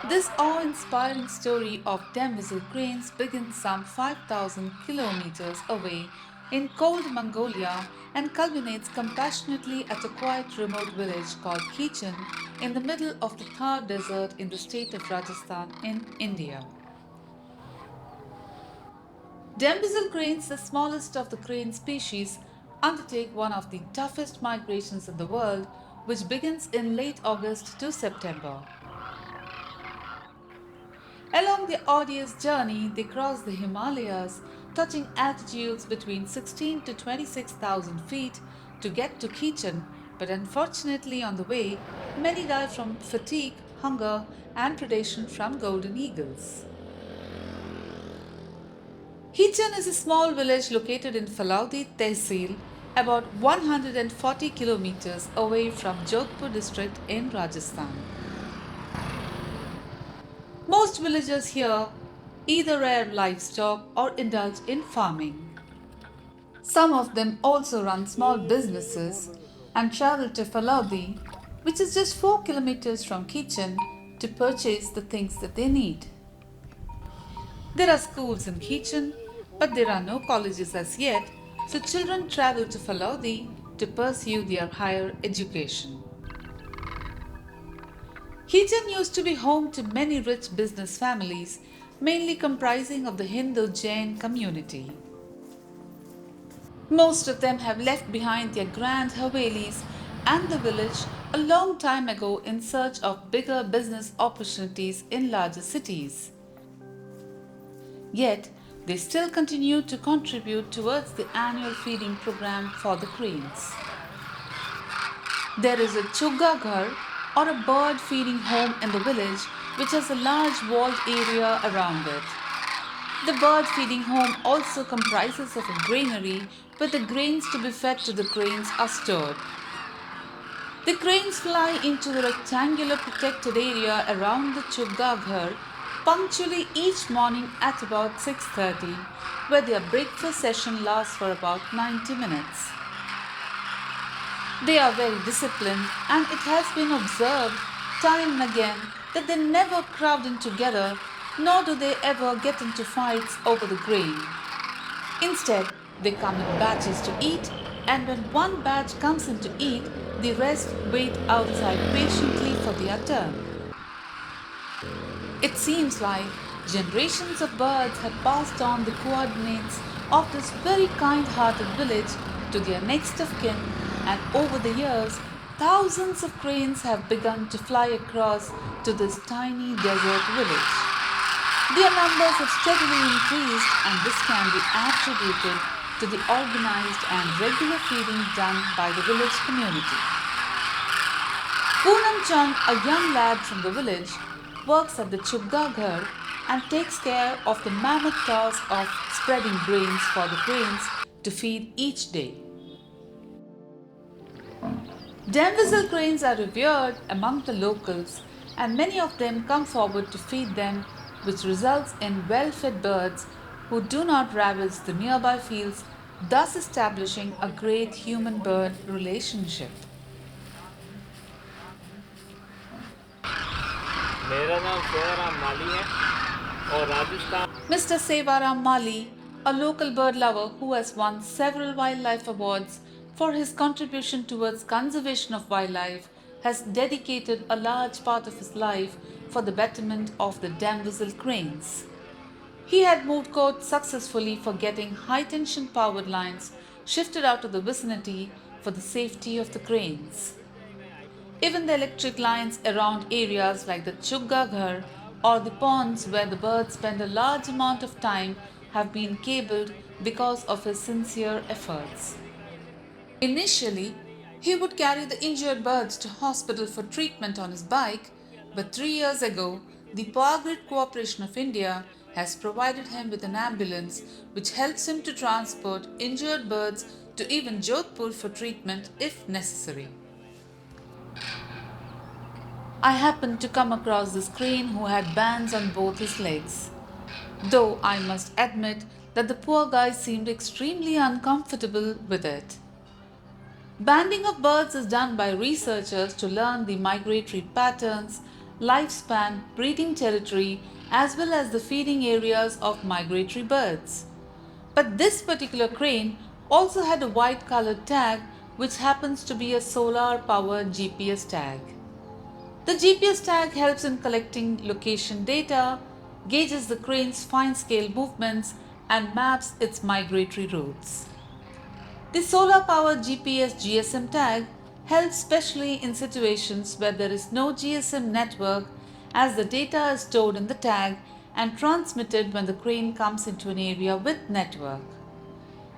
This awe-inspiring story of Dambuzel cranes begins some 5,000 kilometers away in cold Mongolia and culminates compassionately at a quiet remote village called Kichen in the middle of the Thar Desert in the state of Rajasthan in India. Dambuzel cranes, the smallest of the crane species, undertake one of the toughest migrations in the world, which begins in late August to September. Along the arduous journey, they cross the Himalayas, touching altitudes between 16 to 26,000 feet to get to Kichen, but unfortunately on the way, many die from fatigue, hunger, and predation from golden eagles. Kichen is a small village located in Falaudi Tehsil, about 140 kilometers away from Jodhpur district in Rajasthan. Most villagers here either rear livestock or indulge in farming. Some of them also run small businesses and travel to Falaudi, which is just 4 kilometers from Kichen, to purchase the things that they need. There are schools in Kichen, but there are no colleges as yet, so children travel to Falaudi to pursue their higher education. Kichen used to be home to many rich business families, mainly comprising of the Hindu Jain community. Most of them have left behind their grand Havelis and the village a long time ago in search of bigger business opportunities in larger cities. Yet, they still continue to contribute towards the annual feeding program for the cranes. There is a Chugga Ghar or a bird feeding home in the village which has a large walled area around it. The bird feeding home also comprises of a granary where the grains to be fed to the cranes are stored. The cranes fly into the rectangular protected area around the Chugga Ghar punctually each morning at about 6:30, where their breakfast session lasts for about 90 minutes. They are very disciplined, and it has been observed time and again that they never crowd in together, nor do they ever get into fights over the grain. Instead, they come in batches to eat, and when one batch comes in to eat, the rest wait outside patiently for their turn. It seems like generations of birds have passed on the coordinates of this very kind hearted village to their next of kin, and over the years, thousands of cranes have begun to fly across to this tiny desert village. Their numbers have steadily increased, and this can be attributed to the organized and regular feeding done by the village community. Poonam Chand, a young lad from the village, works at the Chugga Ghar and takes care of the mammoth task of spreading grains for the cranes to feed each day. Dambuzel cranes are revered among the locals, and many of them come forward to feed them, which results in well-fed birds who do not ravage the nearby fields, thus establishing a great human-bird relationship. मेरा नाम सेवाराम माली है और Rajasthan Mr. Sevaram Mali, a local bird lover who has won several wildlife awards for his contribution towards conservation of wildlife, has dedicated a large part of his life for the betterment of the Dambuzel cranes. He had moved court successfully for getting high tension powered lines shifted out of the vicinity for the safety of the cranes. Even the electric lines around areas like the Chugga Ghar or the ponds where the birds spend a large amount of time have been cabled because of his sincere efforts. Initially, he would carry the injured birds to hospital for treatment on his bike, but 3 years ago, the Power Grid Corporation of India has provided him with an ambulance which helps him to transport injured birds to even Jodhpur for treatment if necessary. I happened to come across this crane who had bands on both his legs. Though I must admit that the poor guy seemed extremely uncomfortable with it. Banding of birds is done by researchers to learn the migratory patterns, lifespan, breeding territory, as well as the feeding areas of migratory birds. But this particular crane also had a white colored tag, which happens to be a solar powered GPS tag. The GPS tag helps in collecting location data, gauges the crane's fine scale movements, and maps its migratory routes. The solar powered GPS GSM tag helps especially in situations where there is no GSM network, as the data is stored in the tag and transmitted when the crane comes into an area with network.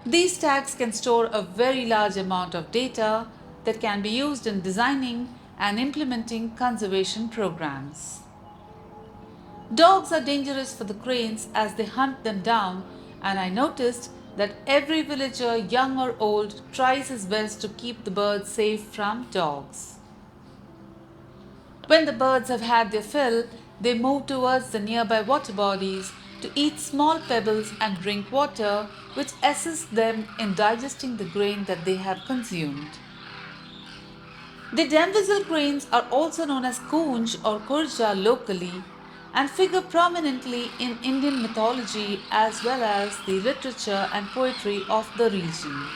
These tags can store a very large amount of data that can be used in designing and implementing conservation programs. Dogs are dangerous for the cranes as they hunt them down, and I noticed that every villager, young or old, tries his best to keep the birds safe from dogs. When the birds have had their fill, they move towards the nearby water bodies to eat small pebbles and drink water, which assists them in digesting the grain that they have consumed. The Damvizil cranes are also known as Kunj or Kurja locally and figure prominently in Indian mythology as well as the literature and poetry of the region.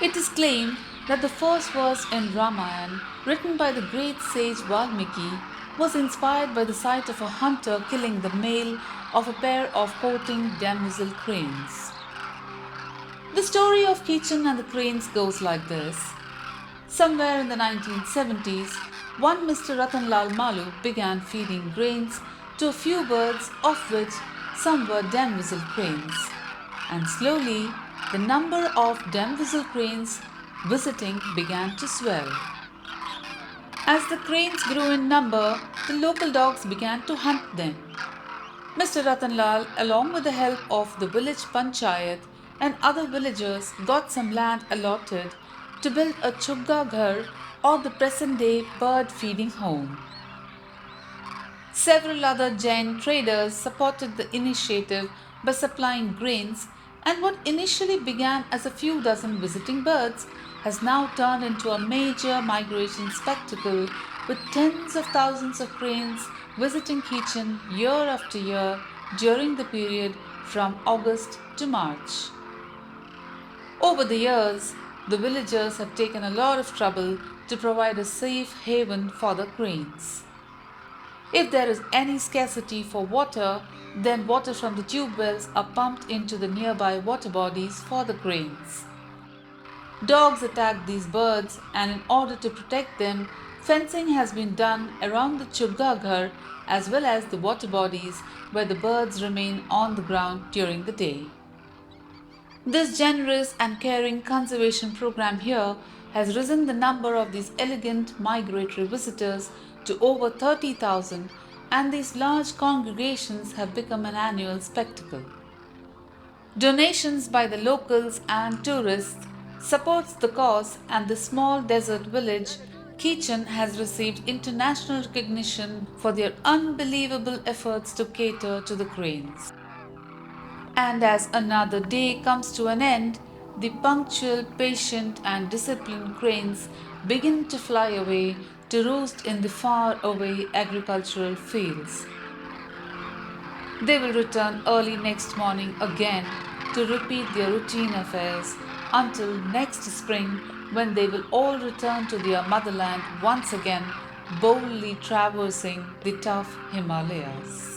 It is claimed that the first verse in Ramayana, written by the great sage Valmiki, was inspired by the sight of a hunter killing the male of a pair of courting damsel cranes. The story of Kitchen and the cranes goes like this. Somewhere in the 1970s, one Mr. Ratanlal Malu began feeding grains to a few birds, of which some were damsel cranes. And slowly, the number of damsel cranes visiting began to swell. As the cranes grew in number, the local dogs began to hunt them. Mr. Ratanlal, along with the help of the village panchayat and other villagers, got some land allotted to build a chugga ghar or the present day bird feeding home. Several other Jain traders supported the initiative by supplying grains, and what initially began as a few dozen visiting birds has now turned into a major migration spectacle with tens of thousands of cranes visiting Kitchen year after year during the period from August to March. Over the years, the villagers have taken a lot of trouble to provide a safe haven for the cranes. If there is any scarcity for water, then water from the tube wells are pumped into the nearby water bodies for the cranes. Dogs attack these birds, and in order to protect them, fencing has been done around the chugga ghar as well as the water bodies where the birds remain on the ground during the day. This generous and caring conservation program here has risen the number of these elegant migratory visitors to over 30,000, and these large congregations have become an annual spectacle. Donations by the locals and tourists supports the cause, and the small desert village Kitchen has received international recognition for their unbelievable efforts to cater to the cranes. And as another day comes to an end, the punctual, patient, and disciplined cranes begin to fly away to roost in the far away agricultural fields. They will return early next morning again to repeat their routine affairs until next spring, when they will all return to their motherland once again, boldly traversing the tough Himalayas.